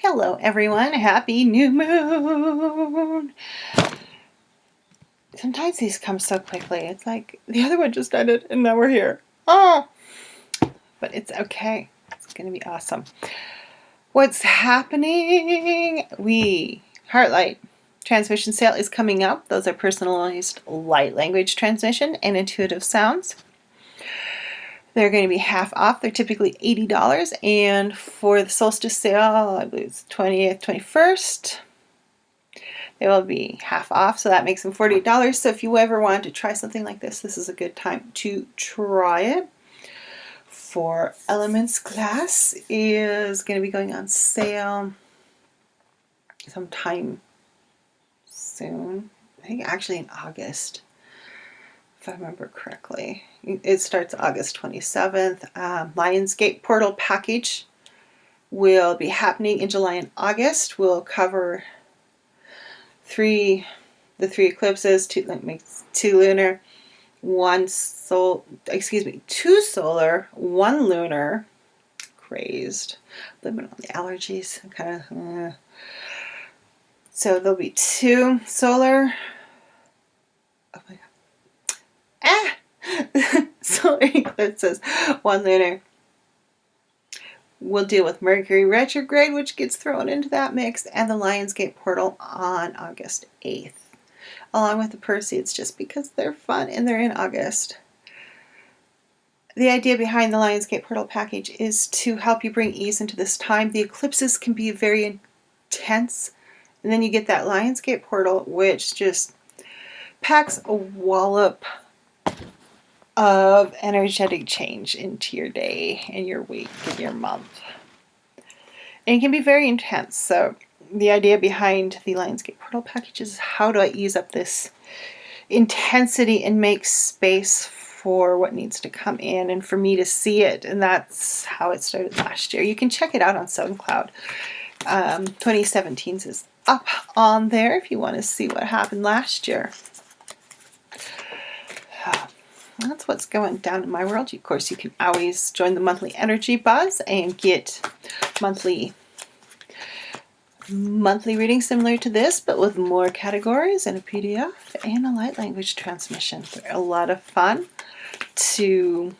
Hello everyone, happy new moon. Sometimes these come so quickly. It's like the other one just ended and now we're here. Oh, but it's okay. It's going to be awesome. What's happening? Heartlight transmission sale is coming up. Those are personalized light language transmission and intuitive sounds. They're going to be half off. They're typically $80. And for the solstice sale, I believe it's 20th, 21st, they will be half off. So that makes them $48. So if you ever want to try something like this is a good time to try it. For Elements Glass is going to be going on sale sometime soon. I think actually in August, if I remember correctly. It starts August 27th. Lionsgate Portal package will be happening in July and August. We'll cover the three eclipses, two lunar, two solar, one lunar. Crazed. Blaming on the allergies. Kind of. So there'll be two solar. Oh my god. Solar eclipses, one lunar. We'll deal with Mercury retrograde, which gets thrown into that mix, and the Lionsgate portal on August 8th. Along with the Perseids, just because they're fun and they're in August. The idea behind the Lionsgate portal package is to help you bring ease into this time. The eclipses can be very intense, and then you get that Lionsgate portal, which just packs a wallop of energetic change into your day and your week and your month. And it can be very intense. So the idea behind the Lionsgate portal package is how do I ease up this intensity and make space for what needs to come in and for me to see it. And that's how it started last year. You can check it out on SoundCloud. 2017's is up on there if you want to see what happened last year. That's what's going down in my world. Of course, you can always join the monthly energy buzz and get monthly readings similar to this, but with more categories and a PDF and a light language transmission. They're a lot of fun to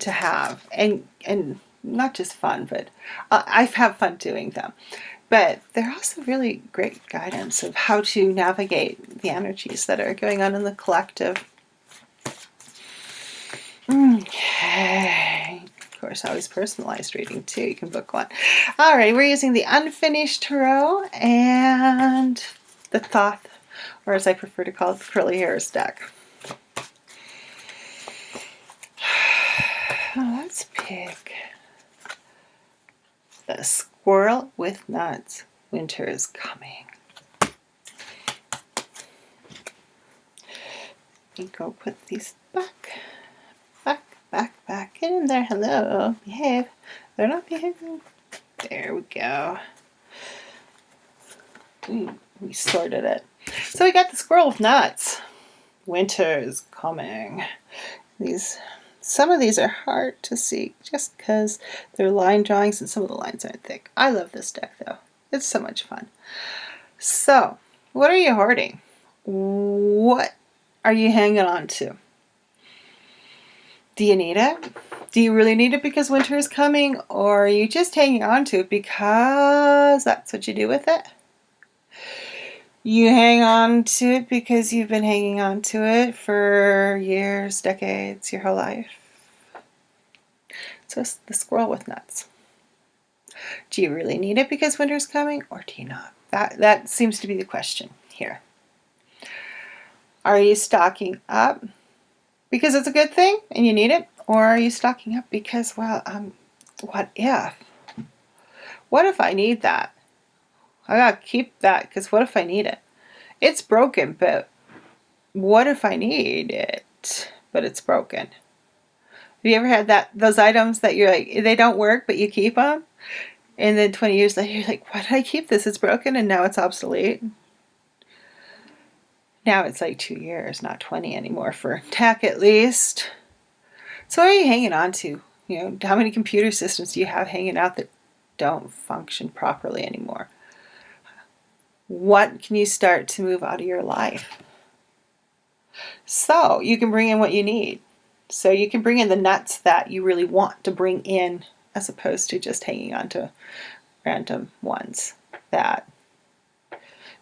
have, and not just fun, but I have fun doing them. But they're also really great guidance of how to navigate the energies that are going on in the collective. Okay. Of course, always personalized reading too. You can book one. All right, we're using the Unfinished Tarot and the Thoth, or as I prefer to call it, the Crowley-Harris deck. Let's pick the Squirrel with Nuts. Winter is coming. And go put these back in there. Hello, behave. They're not behaving. There we go. We sorted it. So we got the Squirrel with Nuts. Winter is coming. Some of these are hard to see just because they're line drawings and some of the lines aren't thick. I love this deck though. It's so much fun. So, what are you hoarding? What are you hanging on to? Do you need it? Do you really need it because winter is coming? Or are you just hanging on to it because that's what you do with it? You hang on to it because you've been hanging on to it for years, decades, your whole life. So it's the Squirrel with Nuts. Do you really need it because winter's coming, or do you not? That seems to be the question here. Are you stocking up because it's a good thing and you need it? Or are you stocking up because, well, what if? What if I need that? I gotta keep that because what if I need it? It's broken, but what if I need it, but it's broken? Have you ever had those items that you're like, they don't work, but you keep them? And then 20 years later, you're like, why did I keep this? It's broken and now it's obsolete. Now it's like 2 years, not 20 anymore for tech at least. So what are you hanging on to? You know, how many computer systems do you have hanging out that don't function properly anymore? What can you start to move out of your life? So you can bring in what you need. So you can bring in the nuts that you really want to bring in, as opposed to just hanging on to random ones that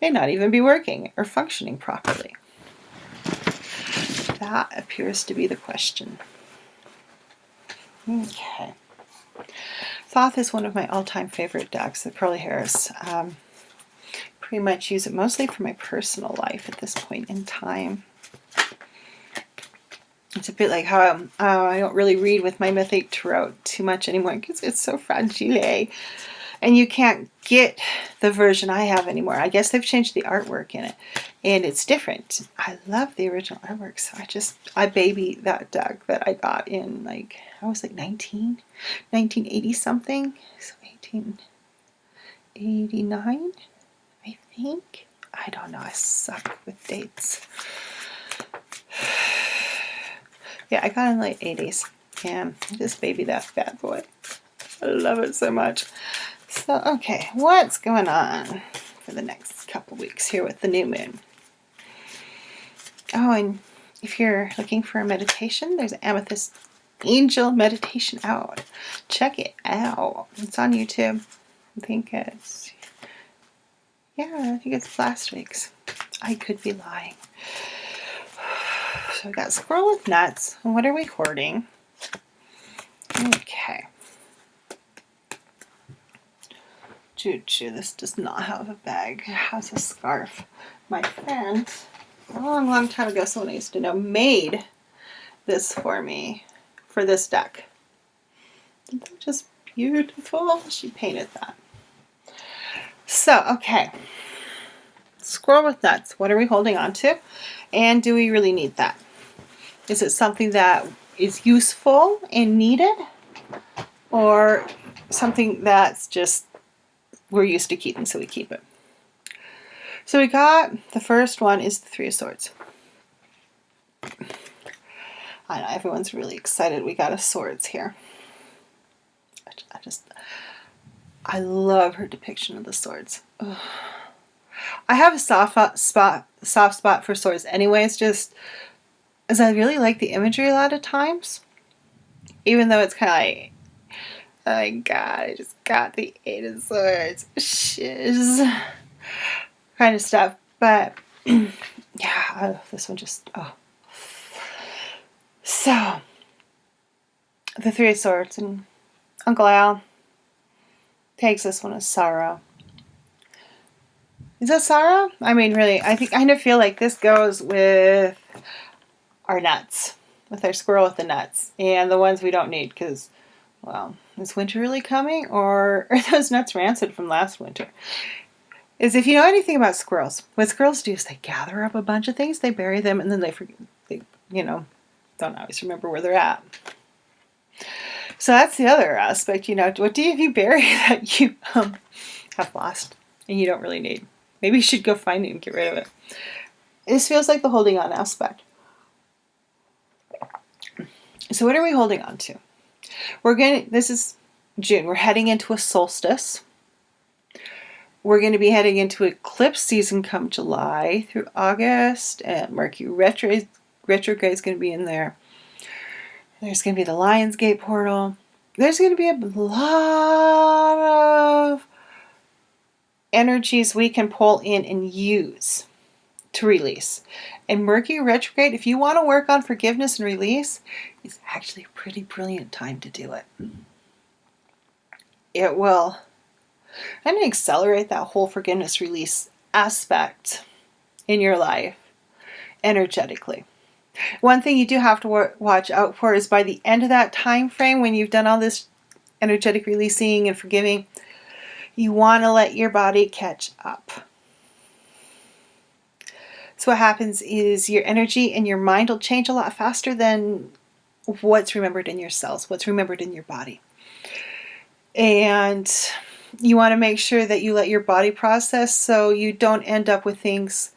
may not even be working or functioning properly. That appears to be the question. Okay. Thoth is one of my all-time favorite decks, the Crowley-Harris. Pretty much use it mostly for my personal life at this point in time. It's a bit like how I don't really read with my Mythic Tarot too much anymore because it's so fragile. And you can't get the version I have anymore. I guess they've changed the artwork in it. And it's different. I love the original artwork. So I baby that deck that I got in I was 1980 something. So 1889, I think. I don't know. I suck with dates. Yeah, I got it in the late 80s. And I just baby that bad boy. I love it so much. So, okay, what's going on for the next couple weeks here with the new moon? Oh, and if you're looking for a meditation, there's an Amethyst Angel meditation out. Check it out. It's on YouTube. I think it's last week's. I could be lying. So we got Squirrel with Nuts. And what are we hoarding? Okay. Choo-choo, this does not have a bag. It has a scarf. My friend, a long time ago, someone I used to know, made this for me for this deck. Isn't that just beautiful? She painted that. So, okay. Squirrel with Nuts. What are we holding on to? And do we really need that? Is it something that is useful and needed? Or something that's just we're used to keeping, so we keep it. So we got, the first one is the Three of Swords. I know, everyone's really excited. We got a Swords here. I love her depiction of the swords. Ugh. I have a soft spot for swords anyways, just as I really like the imagery a lot of times. Even though it's kind of like, oh my god, I just got the Eight of Swords. Shiz. Kind of stuff. But, yeah, this one just, oh. So, the Three of Swords, and Uncle Al takes this one as sorrow. Is that sorrow? I mean, really, I kind of feel like this goes with our nuts, with our squirrel with the nuts, and the ones we don't need, because, well, is winter really coming, or are those nuts rancid from last winter? Is if you know anything about squirrels, what squirrels do is they gather up a bunch of things, they bury them, and then they forget, don't always remember where they're at. So that's the other aspect, what do you bury that you have lost and you don't really need? Maybe you should go find it and get rid of it. This feels like the holding on aspect. So what are we holding on to? This is June. We're heading into a solstice. We're going to be heading into eclipse season come July through August. And Mercury retrograde is going to be in there. There's going to be the Lionsgate portal. There's going to be a lot of energies we can pull in and use to release. And Mercury retrograde, if you want to work on forgiveness and release, is actually a pretty brilliant time to do it. It will accelerate that whole forgiveness release aspect in your life energetically. One thing you do have to watch out for is by the end of that time frame, when you've done all this energetic releasing and forgiving, you want to let your body catch up. So what happens is your energy and your mind will change a lot faster than what's remembered in your cells, what's remembered in your body. And you want to make sure that you let your body process so you don't end up with things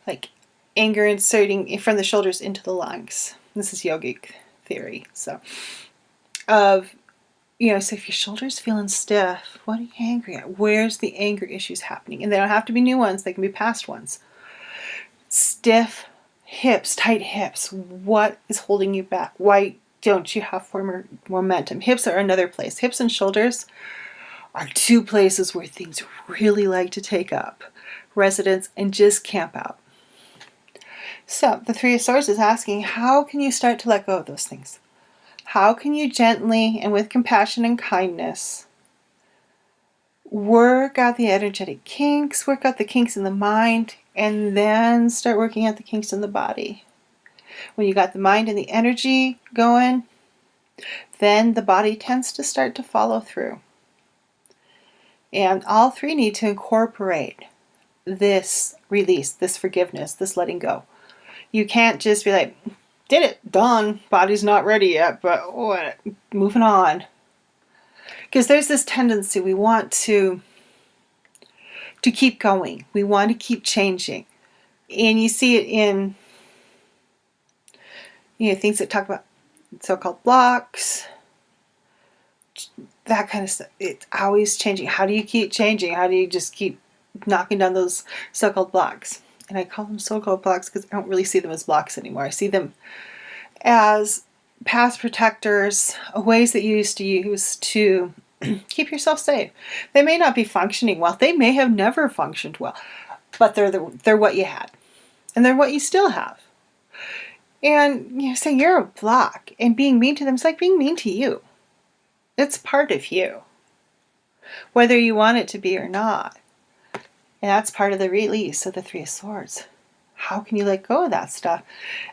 like anger inserting from the shoulders into the lungs. This is yogic theory. So, of So if your shoulder's feeling stiff, what are you angry at? Where's the anger issues happening? And they don't have to be new ones. They can be past ones. Stiff hips, tight hips. What is holding you back? Why don't you have former momentum? Hips are another place. Hips and shoulders are two places where things really like to take up residence and just camp out. So the Three of Swords is asking, how can you start to let go of those things? How can you gently and with compassion and kindness work out the energetic kinks, work out the kinks in the mind, and then start working out the kinks in the body? When you got the mind and the energy going, then the body tends to start to follow through. And all three need to incorporate this release, this forgiveness, this letting go. You can't just be like, did it, done, body's not ready yet, but what, moving on. Because there's this tendency, we want to keep going. We want to keep changing. And you see it in things that talk about so-called blocks, that kind of stuff. It's always changing. How do you keep changing? How do you just keep knocking down those so-called blocks? And I call them so-called blocks because I don't really see them as blocks anymore. I see them as past protectors, ways that you used to use to keep yourself safe. They may not be functioning well. They may have never functioned well, but they're what you had, and they're what you still have. And saying you're a block and being mean to them is like being mean to you. It's part of you, whether you want it to be or not. And that's part of the release of the Three of Swords. How can you let go of that stuff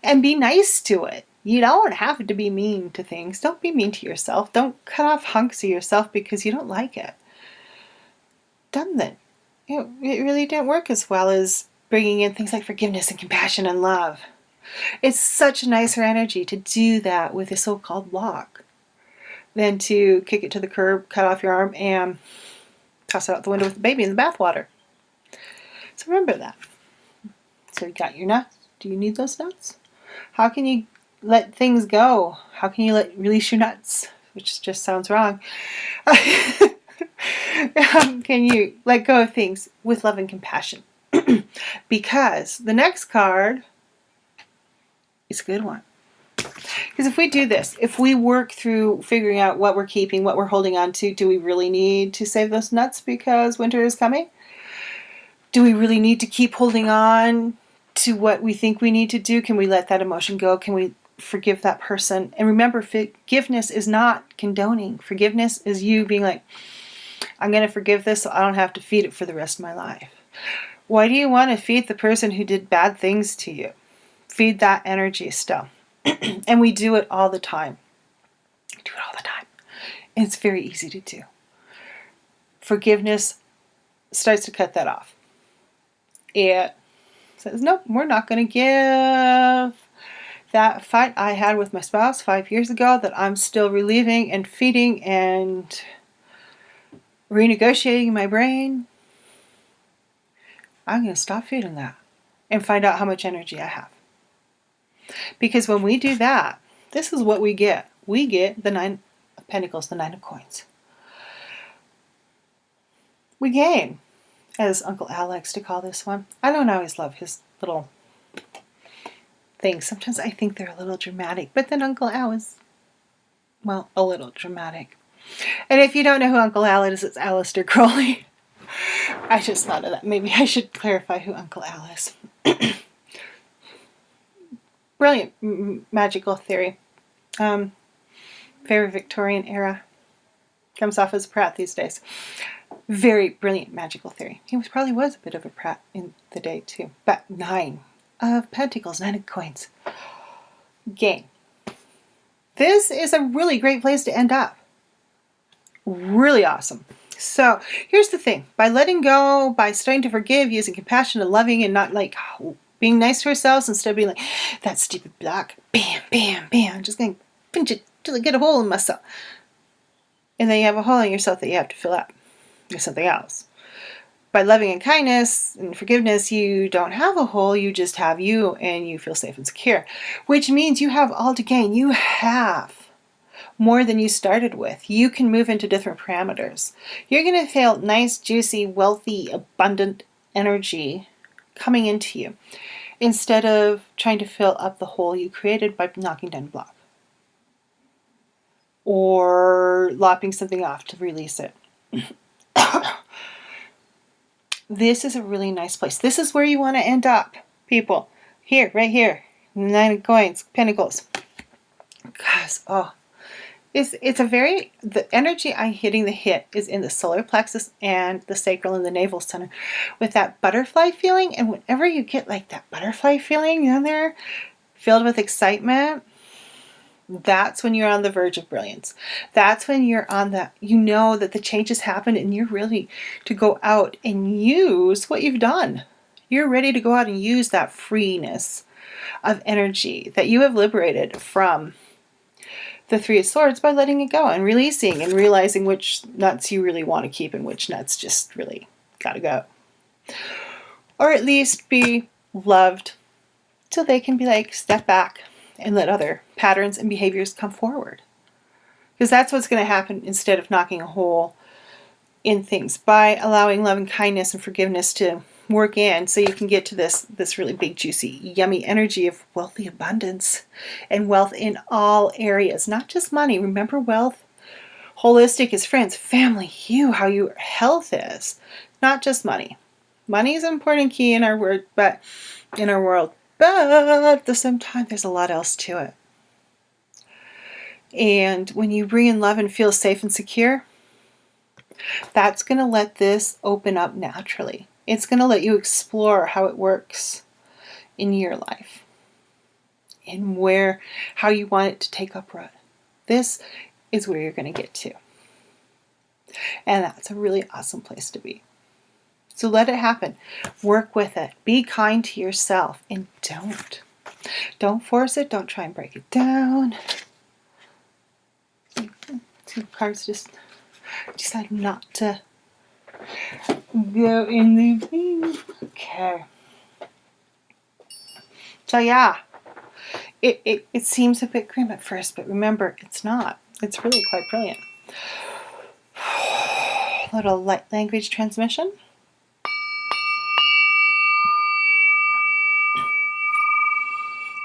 and be nice to it? You don't have to be mean to things. Don't be mean to yourself. Don't cut off hunks of yourself because you don't like it. Doesn't. It really didn't work as well as bringing in things like forgiveness and compassion and love. It's such a nicer energy to do that with a so-called block than to kick it to the curb, cut off your arm, and toss it out the window with the baby in the bathwater. So remember that. So you got your nuts. Do you need those nuts? How can you let things go? How can you release your nuts? Which just sounds wrong. Can you let go of things with love and compassion? Because the next card is a good one. Because if we do this, if we work through figuring out what we're keeping, what we're holding on to, do we really need to save those nuts because winter is coming? Do we really need to keep holding on to what we think we need to do? Can we let that emotion go? Can we forgive that person? And remember, forgiveness is not condoning. Forgiveness is you being like, I'm going to forgive this so I don't have to feed it for the rest of my life. Why do you want to feed the person who did bad things to you? Feed that energy still. And we do it all the time. We do it all the time. And it's very easy to do. Forgiveness starts to cut that off. It says, nope, we're not going to give that fight I had with my spouse 5 years ago that I'm still relieving and feeding and renegotiating in my brain. I'm going to stop feeding that and find out how much energy I have. Because when we do that, this is what we get. We get the Nine of Pentacles, the Nine of Coins. We gain, as Uncle Al likes to call this one. I don't always love his little things. Sometimes I think they're a little dramatic, but then Uncle Al is, well, a little dramatic. And if you don't know who Uncle Al is, it's Aleister Crowley. I just thought of that. Maybe I should clarify who Uncle Al is. Brilliant magical theory. Very Victorian era. Comes off as a prat these days. Very brilliant magical theory. He probably was a bit of a prat in the day too. But Nine of Pentacles, Nine of Coins. Gain. This is a really great place to end up. Really awesome. So here's the thing. By letting go, by starting to forgive, using compassion and loving and not like being nice to ourselves instead of being like, that stupid block, bam, bam, bam, I'm just going to pinch it till I get a hole in myself. And then you have a hole in yourself that you have to fill up with something else. By loving and kindness and forgiveness, you don't have a hole, you just have you and you feel safe and secure. Which means you have all to gain. You have more than you started with. You can move into different parameters. You're going to feel nice, juicy, wealthy, abundant energy coming into you instead of trying to fill up the hole you created by knocking down a block or lopping something off to release it. This is a really nice place. This is where you want to end up, people. Here, right here. Nine of Coins, Pentacles. Guys, it's a very, the energy I'm hitting the hit is in the solar plexus and the sacral and the navel center with that butterfly feeling. And whenever you get like that butterfly feeling in there, filled with excitement, that's when you're on the verge of brilliance. That's when you're on that, you know that the change has happened and you're ready to go out and use what you've done. You're ready to go out and use that freeness of energy that you have liberated from the Three of Swords by letting it go and releasing and realizing which nuts you really want to keep and which nuts just really gotta go. Or at least be loved till they can be like, step back and let other patterns and behaviors come forward. Because that's what's going to happen instead of knocking a hole in things, by allowing love and kindness and forgiveness to work in so you can get to this really big, juicy, yummy energy of wealthy abundance and wealth in all areas, not just money. Remember, wealth, holistic is friends, family, you, how your health is, not just money. Money is an important key in our world, but at the same time, there's a lot else to it. And when you bring in love and feel safe and secure, that's going to let this open up naturally. It's going to let you explore how it works in your life and how you want it to take up root. This is where you're going to get to. And that's a really awesome place to be. So let it happen. Work with it. Be kind to yourself and don't force it. Don't try and break it down. Two cards just decide not to go in the thing. Okay. So yeah, it seems a bit grim at first, but remember, it's not. It's really quite brilliant. Little light language transmission.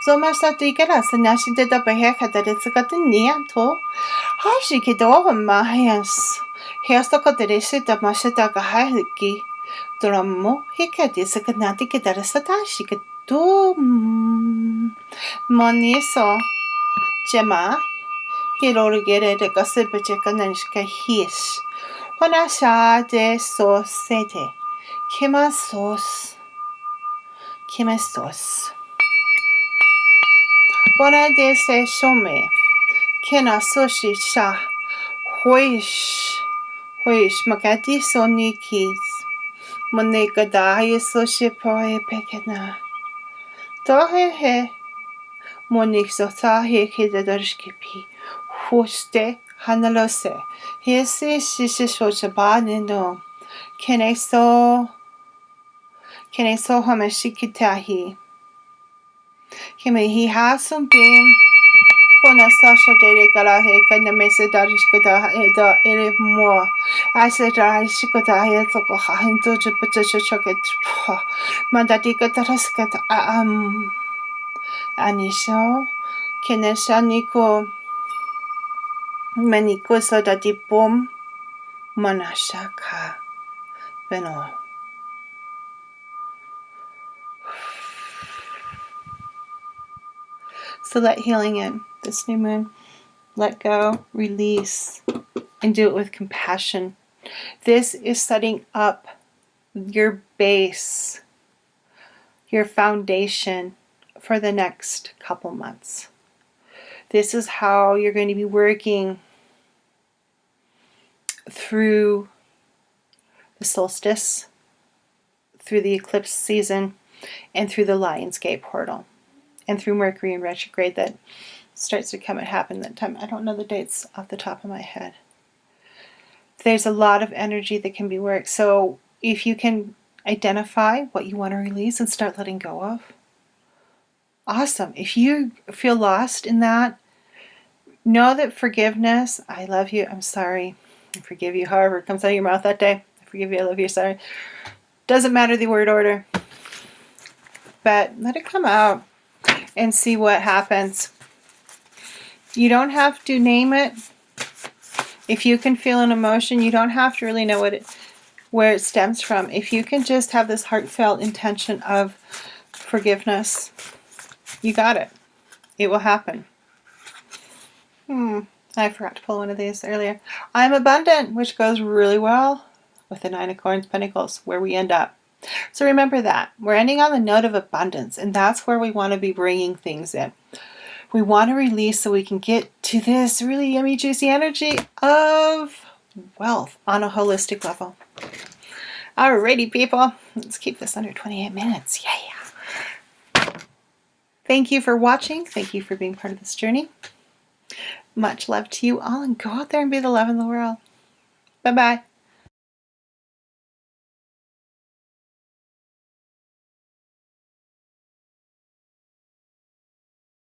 So much that they get us, and now she did up a haircut that it's got the knee up to. How she get over my hands. Here's the cut that is it up my shit like a high key. Drummo, he can't is a canati get that a satashi get do money so. Gemma, he roll get it a gossip a chicken and his. When I saw de so sete. Kima sauce. Bona de se shome. Kena sushi sha. Hoish makati sonikis. Monika dahi sushi poe pekena. Tohe he. Monik sotahi kidadarshkipi. Huste hanalose. Hesi shishi shochabane no. Kene so hamashikitahi. He has some beam. Kona Sasha de Galahe can the Mesa Darishkata Ere more. I said I shikota Yatoka into the Patricia Chocket. Mandatika Taraskat Anisho Kenesha Niko Maniko Soda Dipom Manashaka Beno. So let healing in this new moon. Let go, release, and do it with compassion. This is setting up your base, your foundation for the next couple months. This is how you're going to be working through the solstice, through the eclipse season, and through the Lionsgate portal. And through Mercury in retrograde that starts to come and happen that time. I don't know the dates off the top of my head. There's a lot of energy that can be worked. So if you can identify what you want to release and start letting go of, awesome. If you feel lost in that, Know that forgiveness, I love you, I'm sorry, I forgive you, however it comes out of your mouth that day. I forgive you, I love you, sorry. Doesn't matter the word order. But let it come out and see what happens. You don't have to name it. If you can feel an emotion, you don't have to really know where it stems from. If you can just have this heartfelt intention of forgiveness, you got it. It will happen. I forgot to pull one of these earlier. I'm abundant, which goes really well with the 9 of Coins, Pentacles, where we end up. So remember that. We're ending on the note of abundance, and that's where we want to be bringing things in. We want to release so we can get to this really yummy, juicy energy of wealth on a holistic level. Alrighty, people. Let's keep this under 28 minutes. Yeah. Thank you for watching. Thank you for being part of this journey. Much love to you all, and go out there and be the love in the world. Bye-bye.